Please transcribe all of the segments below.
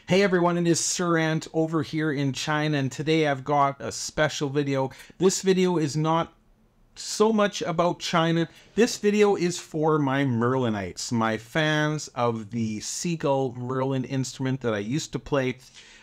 Hey everyone, it is Sir Ant over here in China, and today I've got a special video. This video is not so much about China. This video is for my Merlinites, my fans of the Seagull Merlin instrument that I used to play.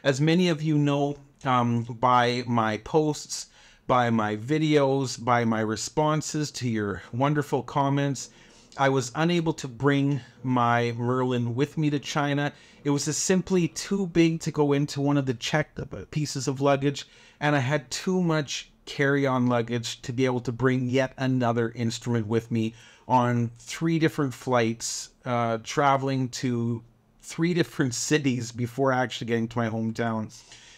As many of you know, by my posts, by my videos, by my responses to your wonderful comments, I was unable to bring my Merlin with me to China. It was just simply too big to go into one of the checked pieces of luggage, and I had too much carry-on luggage to be able to bring yet another instrument with me on 3 different flights, traveling to 3 different cities before actually getting to my hometown.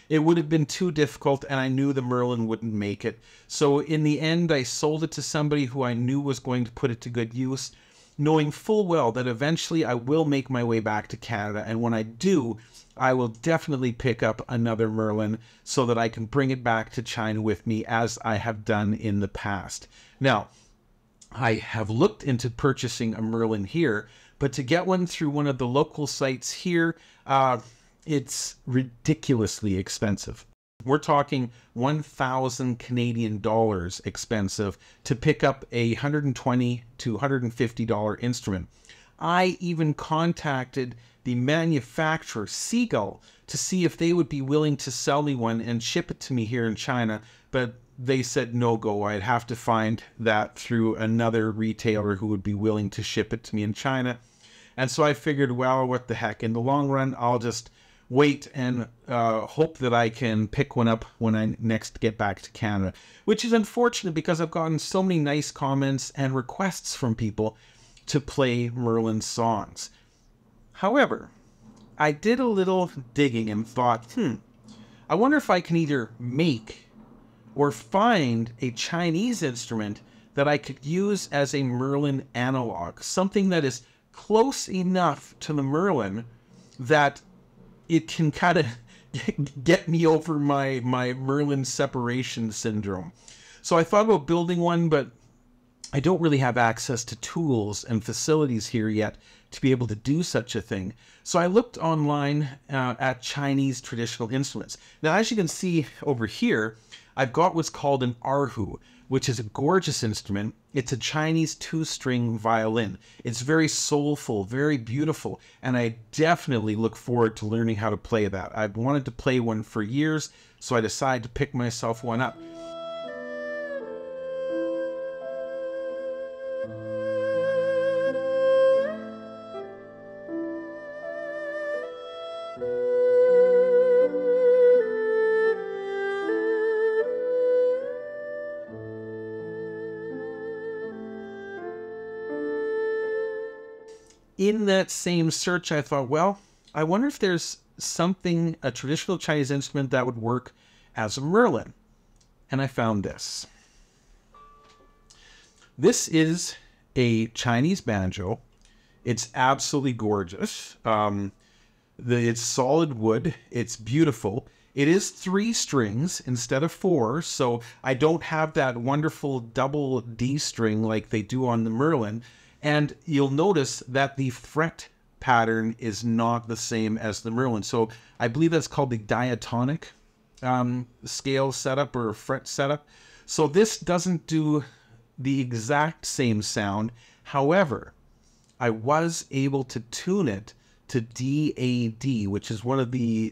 It would have been too difficult, and I knew the Merlin wouldn't make it. So in the end, I sold it to somebody who I knew was going to put it to good use, knowing full well that eventually I will make my way back to Canada. And when I do, I will definitely pick up another Merlin so that I can bring it back to China with me, as I have done in the past. Now, I have looked into purchasing a Merlin here, but to get one through one of the local sites here, it's ridiculously expensive. We're talking 1,000 Canadian dollars expensive to pick up a $120 to $150 instrument. I even contacted the manufacturer, Seagull, to see if they would be willing to sell me one and ship it to me here in China, but they said no go. I'd have to find that through another retailer who would be willing to ship it to me in China. And so I figured, well, what the heck? In the long run, I'll just wait and hope that I can pick one up when I next get back to Canada, which is unfortunate because I've gotten so many nice comments and requests from people to play Merlin songs. However, I did a little digging and thought, I wonder if I can either make or find a Chinese instrument that I could use as a Merlin analog, something that is close enough to the Merlin that it can kind of get me over my Merlin separation syndrome. So I thought about building one, but I don't really have access to tools and facilities here yet to be able to do such a thing. So I looked online at Chinese traditional instruments. Now, as you can see over here, I've got what's called an erhu, which is a gorgeous instrument. It's a Chinese 2-string violin. It's very soulful, very beautiful, and I definitely look forward to learning how to play that. I've wanted to play one for years, so I decided to pick myself one up. In that same search, I thought, well, I wonder if there's something, a traditional Chinese instrument that would work as a Merlin. And I found this. This is a Chinese banjo. It's absolutely gorgeous. It's solid wood. It's beautiful. It is 3 strings instead of 4, so I don't have that wonderful double D string like they do on the Merlin. And you'll notice that the fret pattern is not the same as the Merlin. So I believe that's called the diatonic scale setup or fret setup. So this doesn't do the exact same sound. However, I was able to tune it to DAD, which is one of the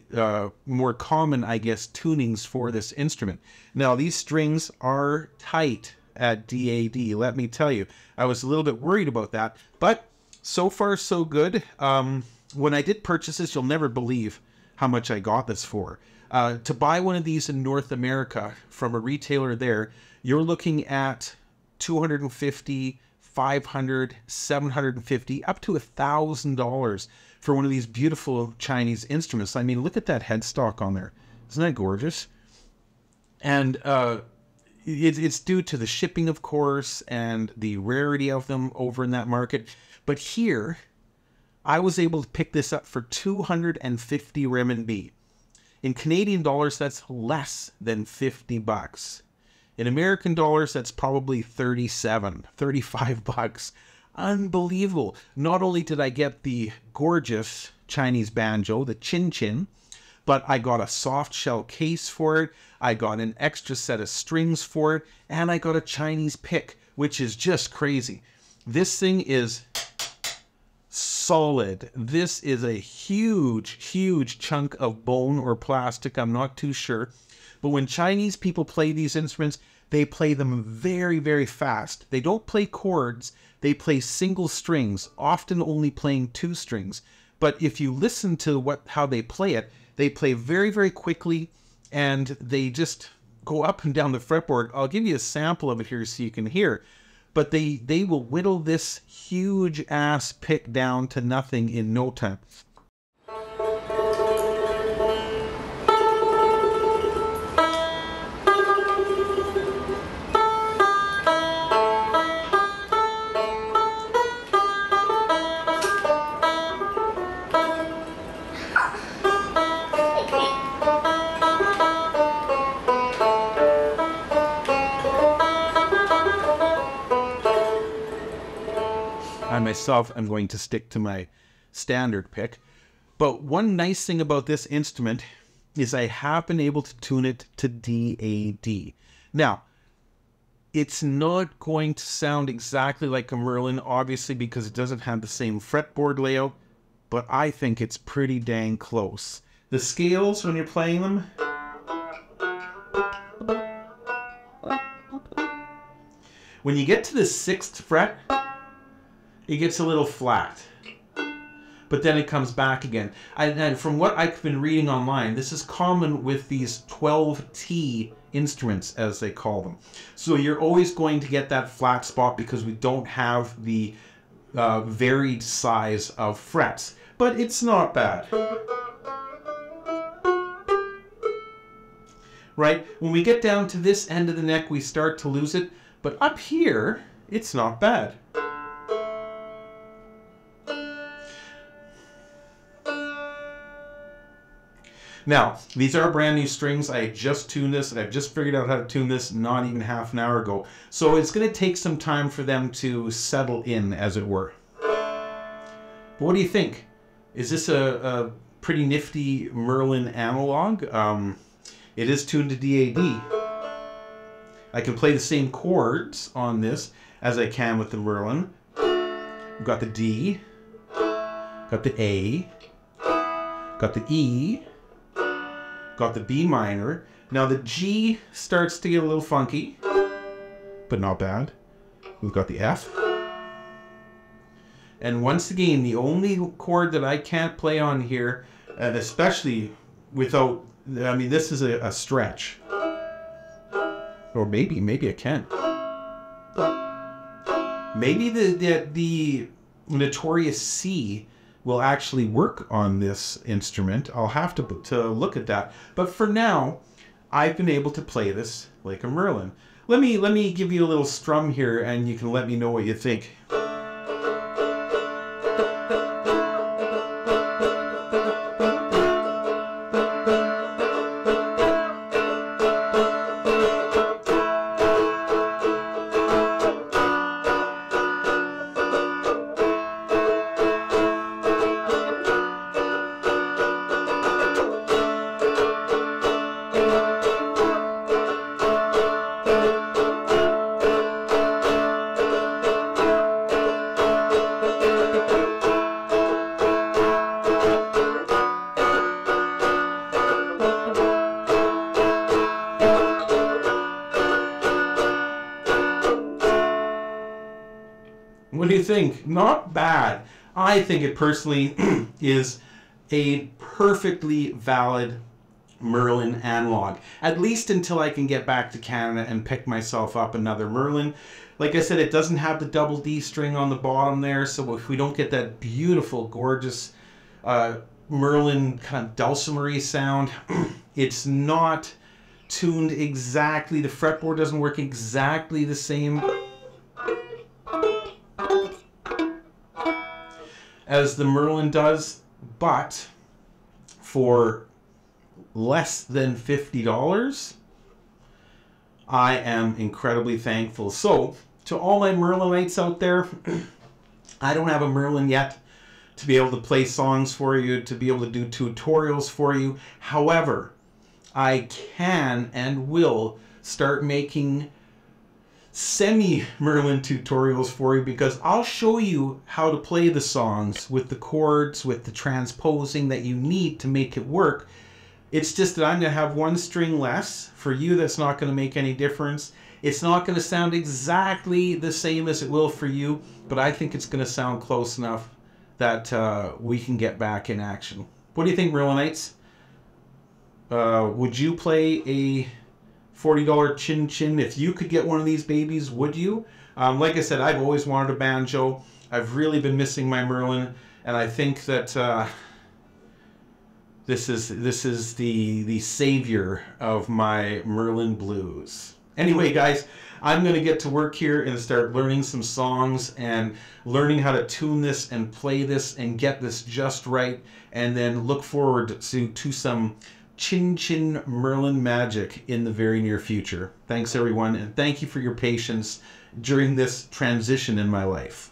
more common, I guess, tunings for this instrument. Now, these strings are tight at DAD, let me tell you. I was a little bit worried about that, but so far so good. When I did purchase this, you'll never believe how much I got this for. To buy one of these in North America from a retailer there, you're looking at $250, $500, $750, up to $1,000 for one of these beautiful Chinese instruments. I mean, look at that headstock on there. Isn't that gorgeous? And it's due to the shipping, of course, and the rarity of them over in that market. But here, I was able to pick this up for 250 renminbi. In Canadian dollars, that's less than 50 bucks. In American dollars, that's probably 35 bucks. Unbelievable. Not only did I get the gorgeous Chinese banjo, the Chin Chin, but I got a soft shell case for it. I got an extra set of strings for it, and I got a Chinese pick, which is just crazy. This thing is solid. This is a huge chunk of bone or plastic. I'm not too sure. But when Chinese people play these instruments, they play them very fast. They don't play chords. They play single strings, often only playing 2 strings. But if you listen to how they play it, they play very quickly, and they just go up and down the fretboard. I'll give you a sample of it here so you can hear. But they will whittle this huge ass pick down to nothing in no time. I myself am going to stick to my standard pick. But one nice thing about this instrument is I have been able to tune it to DAD. Now, it's not going to sound exactly like a Merlin, obviously, because it doesn't have the same fretboard layout, but I think it's pretty dang close. The scales, when you're playing them, when you get to the 6th fret, it gets a little flat, but then it comes back again. And from what I've been reading online, this is common with these 12T instruments, as they call them. So you're always going to get that flat spot because we don't have the varied size of frets, but it's not bad. Right? When we get down to this end of the neck, we start to lose it, but up here, it's not bad. Now, these are brand new strings. I just tuned this, and I've just figured out how to tune this not even half an hour ago. So it's going to take some time for them to settle in, as it were. But what do you think? Is this a pretty nifty Merlin analog? It is tuned to DAD. I can play the same chords on this as I can with the Merlin. We've got the D, got the A, got the E, got the B minor. Now the G starts to get a little funky, but not bad. We've got the F. And once again, the only chord that I can't play on here, and especially without, I mean, this is a stretch. Or maybe I can. Maybe the notorious C will actually work on this instrument. I'll have to look at that. But for now, I've been able to play this like a Merlin. Let me give you a little strum here, and you can let me know what you think. What do you think? Not bad. I think it personally is a perfectly valid Merlin analog, at least until I can get back to Canada and pick myself up another Merlin. Like I said, it doesn't have the double D string on the bottom there, so if we don't get that beautiful, gorgeous Merlin kind of dulcimer-y sound, it's not tuned exactly. The fretboard doesn't work exactly the same as the Merlin does, but for less than $50, I am incredibly thankful. So, to all my Merlinites out there, I don't have a Merlin yet, to be able to play songs for you, to be able to do tutorials for you. However, I can and will start making semi-Merlin tutorials for you, because I'll show you how to play the songs with the chords, with the transposing that you need to make it work. It's just that I'm going to have one string less. For you, that's not going to make any difference. It's not going to sound exactly the same as it will for you, but I think it's going to sound close enough that we can get back in action. What do you think, Merlinites? Would you play a $40 Chin Chin? If you could get one of these babies, would you? Like I said, I've always wanted a banjo. I've really been missing my Merlin, and I think that this is the savior of my Merlin blues. Anyway, guys, I'm going to get to work here and start learning some songs and learning how to tune this and play this and get this just right, and then look forward to some Chin Chin Merlin magic in the very near future. Thanks, everyone, and thank you for your patience during this transition in my life.